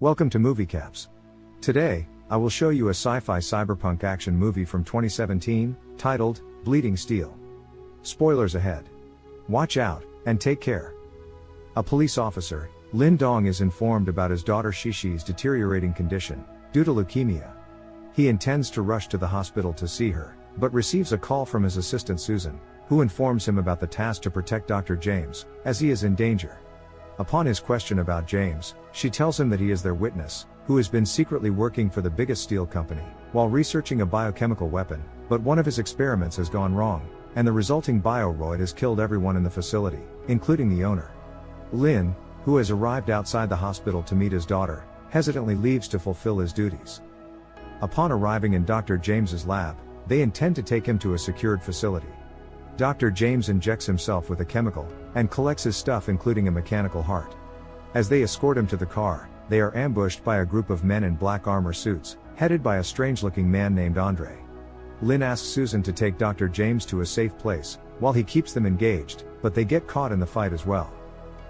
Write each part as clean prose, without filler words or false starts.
Welcome to Movie Caps. Today, I will show you a sci-fi cyberpunk action movie from 2017, titled, Bleeding Steel. Spoilers ahead. Watch out, and take care. A police officer, Lin Dong, is informed about his daughter Shishi's deteriorating condition, due to leukemia. He intends to rush to the hospital to see her, but receives a call from his assistant Susan, who informs him about the task to protect Dr. James, as he is in danger. Upon his question about James, she tells him that he is their witness, who has been secretly working for the biggest steel company, while researching a biochemical weapon, but one of his experiments has gone wrong, and the resulting bioroid has killed everyone in the facility, including the owner. Lin, who has arrived outside the hospital to meet his daughter, hesitantly leaves to fulfill his duties. Upon arriving in Dr. James's lab, they intend to take him to a secured facility. Dr. James injects himself with a chemical, and collects his stuff including a mechanical heart. As they escort him to the car, they are ambushed by a group of men in black armor suits, headed by a strange-looking man named Andre. Lin asks Susan to take Dr. James to a safe place, while he keeps them engaged, but they get caught in the fight as well.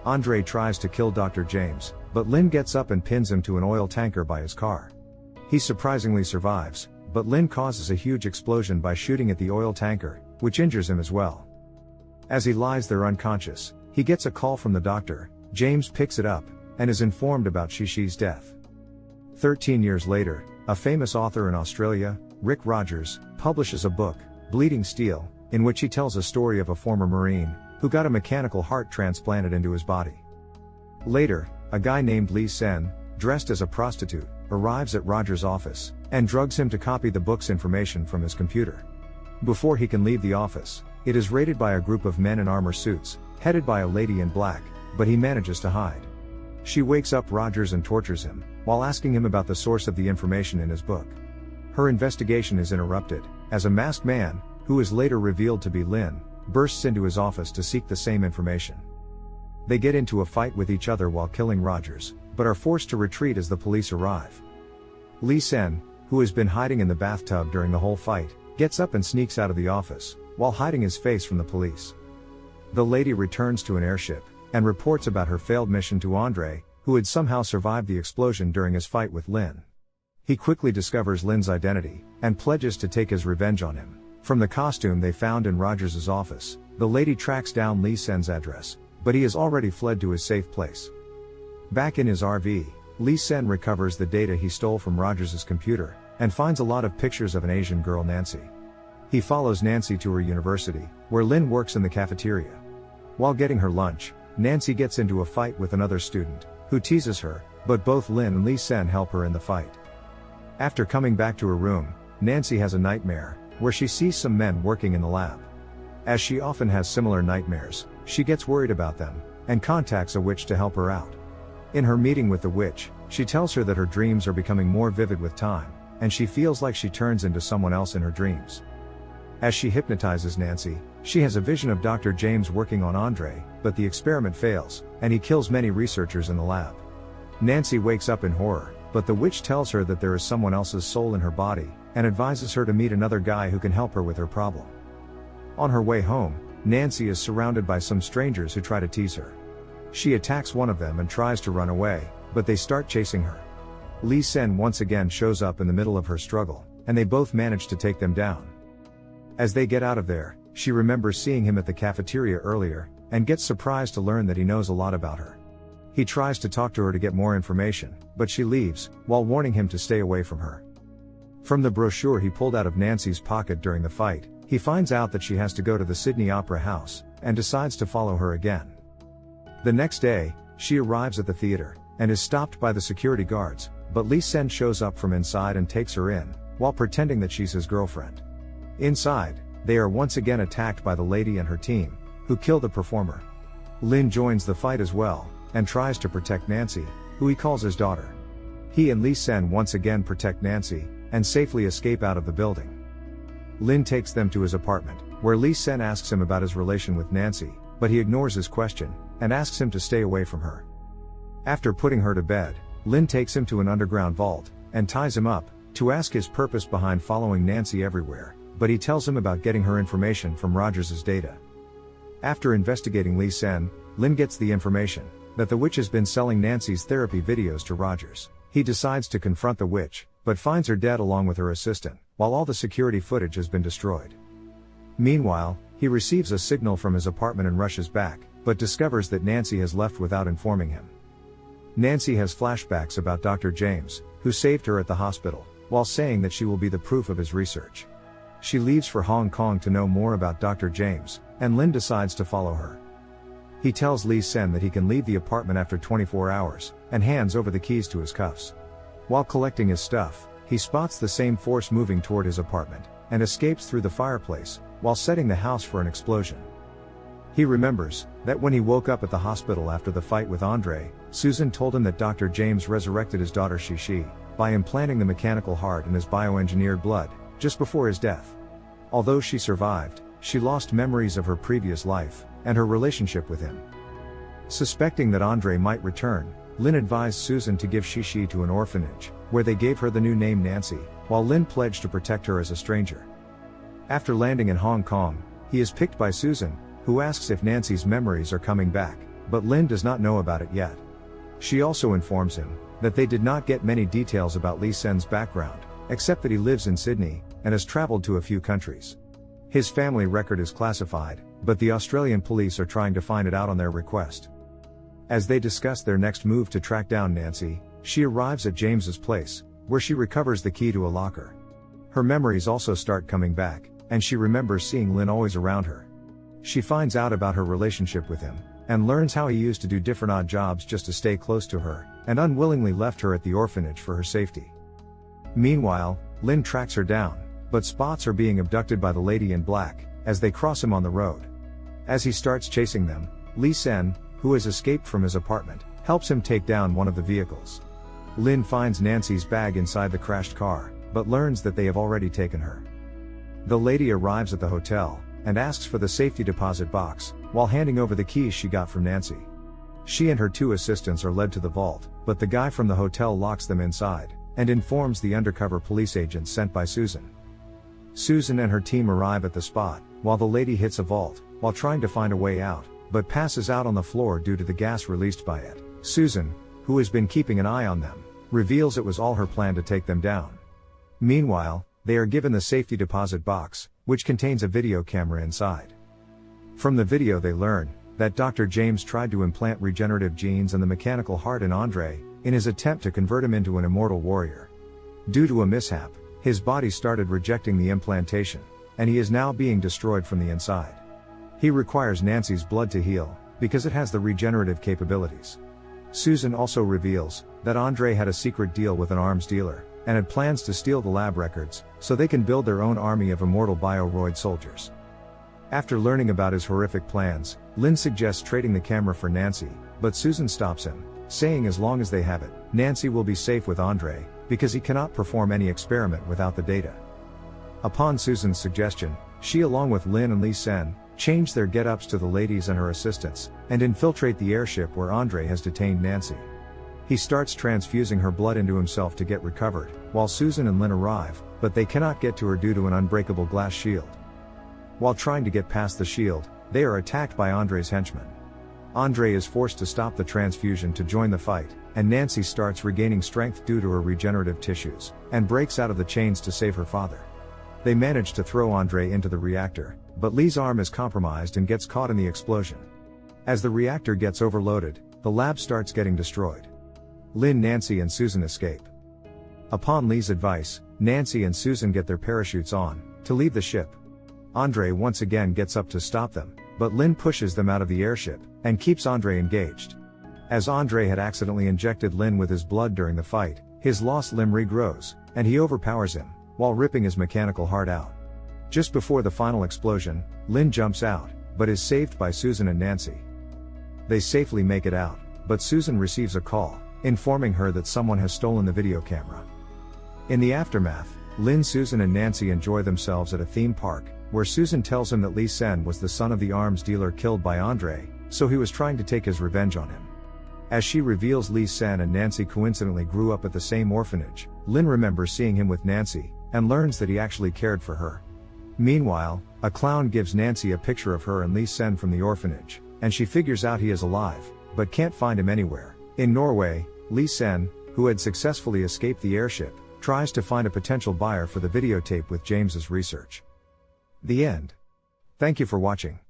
Andre tries to kill Dr. James, but Lin gets up and pins him to an oil tanker by his car. He surprisingly survives, but Lin causes a huge explosion by shooting at the oil tanker, which injures him as well. As he lies there unconscious, he gets a call from the doctor. James picks it up, and is informed about Shishi's death. 13 years later, a famous author in Australia, Rick Rogers, publishes a book, Bleeding Steel, in which he tells a story of a former Marine, who got a mechanical heart transplanted into his body. Later, a guy named Lee Sen, dressed as a prostitute, arrives at Rogers' office, and drugs him to copy the book's information from his computer. Before he can leave the office, it is raided by a group of men in armor suits, headed by a lady in black, but he manages to hide. She wakes up Rogers and tortures him, while asking him about the source of the information in his book. Her investigation is interrupted, as a masked man, who is later revealed to be Lin, bursts into his office to seek the same information. They get into a fight with each other while killing Rogers, but are forced to retreat as the police arrive. Lee Sen, who has been hiding in the bathtub during the whole fight, gets up and sneaks out of the office, while hiding his face from the police. The lady returns to an airship, and reports about her failed mission to Andre, who had somehow survived the explosion during his fight with Lin. He quickly discovers Lin's identity, and pledges to take his revenge on him. From the costume they found in Rogers' office, the lady tracks down Lee Sen's address, but he has already fled to his safe place. Back in his RV, Lee Sen recovers the data he stole from Rogers' computer, and finds a lot of pictures of an Asian girl, Nancy. He follows Nancy to her university, where Lin works in the cafeteria. While getting her lunch, Nancy gets into a fight with another student, who teases her, but both Lin and Lee Sen help her in the fight. After coming back to her room, Nancy has a nightmare, where she sees some men working in the lab. As she often has similar nightmares, she gets worried about them, and contacts a witch to help her out. In her meeting with the witch, she tells her that her dreams are becoming more vivid with time, and she feels like she turns into someone else in her dreams. As she hypnotizes Nancy, she has a vision of Dr. James working on Andre, but the experiment fails, and he kills many researchers in the lab. Nancy wakes up in horror, but the witch tells her that there is someone else's soul in her body, and advises her to meet another guy who can help her with her problem. On her way home, Nancy is surrounded by some strangers who try to tease her. She attacks one of them and tries to run away, but they start chasing her. Lee Sen once again shows up in the middle of her struggle, and they both manage to take them down. As they get out of there, she remembers seeing him at the cafeteria earlier, and gets surprised to learn that he knows a lot about her. He tries to talk to her to get more information, but she leaves, while warning him to stay away from her. From the brochure he pulled out of Nancy's pocket during the fight, he finds out that she has to go to the Sydney Opera House, and decides to follow her again. The next day, she arrives at the theater, and is stopped by the security guards, but Lee Sen shows up from inside and takes her in, while pretending that she's his girlfriend. Inside, they are once again attacked by the lady and her team, who kill the performer. Lin joins the fight as well, and tries to protect Nancy, who he calls his daughter. He and Lee Sen once again protect Nancy, and safely escape out of the building. Lin takes them to his apartment, where Lee Sen asks him about his relation with Nancy, but he ignores his question, and asks him to stay away from her. After putting her to bed, Lin takes him to an underground vault, and ties him up, to ask his purpose behind following Nancy everywhere, but he tells him about getting her information from Rogers' data. After investigating Lee Sen, Lin gets the information that the witch has been selling Nancy's therapy videos to Rogers. He decides to confront the witch, but finds her dead along with her assistant, while all the security footage has been destroyed. Meanwhile, he receives a signal from his apartment and rushes back, but discovers that Nancy has left without informing him. Nancy has flashbacks about Dr. James, who saved her at the hospital, while saying that she will be the proof of his research. She leaves for Hong Kong to know more about Dr. James, and Lin decides to follow her. He tells Lee Sen that he can leave the apartment after 24 hours, and hands over the keys to his cuffs. While collecting his stuff, he spots the same force moving toward his apartment, and escapes through the fireplace, while setting the house for an explosion. He remembers that when he woke up at the hospital after the fight with Andre, Susan told him that Dr. James resurrected his daughter Shishi by implanting the mechanical heart in his bioengineered blood, just before his death. Although she survived, she lost memories of her previous life, and her relationship with him. Suspecting that Andre might return, Lin advised Susan to give Shishi to an orphanage, where they gave her the new name Nancy, while Lin pledged to protect her as a stranger. After landing in Hong Kong, he is picked by Susan, who asks if Nancy's memories are coming back, but Lin does not know about it yet. She also informs him that they did not get many details about Lee Sen's background, except that he lives in Sydney, and has traveled to a few countries. His family record is classified, but the Australian police are trying to find it out on their request. As they discuss their next move to track down Nancy, she arrives at James's place, where she recovers the key to a locker. Her memories also start coming back, and she remembers seeing Lin always around her. She finds out about her relationship with him, and learns how he used to do different odd jobs just to stay close to her, and unwillingly left her at the orphanage for her safety. Meanwhile, Lin tracks her down, but spots her being abducted by the lady in black, as they cross him on the road. As he starts chasing them, Lee Sen, who has escaped from his apartment, helps him take down one of the vehicles. Lin finds Nancy's bag inside the crashed car, but learns that they have already taken her. The lady arrives at the hotel, and asks for the safety deposit box, while handing over the keys she got from Nancy. She and her two assistants are led to the vault, but the guy from the hotel locks them inside, and informs the undercover police agent sent by Susan. Susan and her team arrive at the spot, while the lady hits a vault, while trying to find a way out, but passes out on the floor due to the gas released by it. Susan, who has been keeping an eye on them, reveals it was all her plan to take them down. Meanwhile, they are given the safety deposit box, which contains a video camera inside. From the video they learn that Dr. James tried to implant regenerative genes and the mechanical heart in Andre, in his attempt to convert him into an immortal warrior. Due to a mishap, his body started rejecting the implantation, and he is now being destroyed from the inside. He requires Nancy's blood to heal, because it has the regenerative capabilities. Susan also reveals that Andre had a secret deal with an arms dealer, and had plans to steal the lab records, so they can build their own army of immortal bioroid soldiers. After learning about his horrific plans, Lin suggests trading the camera for Nancy, but Susan stops him, saying as long as they have it, Nancy will be safe with Andre, because he cannot perform any experiment without the data. Upon Susan's suggestion, she along with Lin and Lee Sen, change their get-ups to the ladies and her assistants, and infiltrate the airship where Andre has detained Nancy. He starts transfusing her blood into himself to get recovered, while Susan and Lin arrive, but they cannot get to her due to an unbreakable glass shield. While trying to get past the shield, they are attacked by Andre's henchmen. Andre is forced to stop the transfusion to join the fight, and Nancy starts regaining strength due to her regenerative tissues, and breaks out of the chains to save her father. They manage to throw Andre into the reactor, but Lee's arm is compromised and gets caught in the explosion. As the reactor gets overloaded, the lab starts getting destroyed. Lin, Nancy and Susan escape. Upon Lee's advice, Nancy and Susan get their parachutes on, to leave the ship. Andre once again gets up to stop them, but Lin pushes them out of the airship, and keeps Andre engaged. As Andre had accidentally injected Lin with his blood during the fight, his lost limb regrows, and he overpowers him, while ripping his mechanical heart out. Just before the final explosion, Lin jumps out, but is saved by Susan and Nancy. They safely make it out, but Susan receives a call, informing her that someone has stolen the video camera. In the aftermath, Lin, Susan and Nancy enjoy themselves at a theme park, where Susan tells him that Lee Sen was the son of the arms dealer killed by Andre, so he was trying to take his revenge on him. As she reveals Lee Sen and Nancy coincidentally grew up at the same orphanage, Lin remembers seeing him with Nancy, and learns that he actually cared for her. Meanwhile, a clown gives Nancy a picture of her and Lee Sen from the orphanage, and she figures out he is alive, but can't find him anywhere. In Norway, Lee Sen, who had successfully escaped the airship, tries to find a potential buyer for the videotape with James's research. The end. Thank you for watching.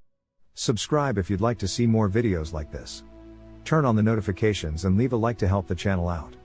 Subscribe if you'd like to see more videos like this. Turn on the notifications and leave a like to help the channel out.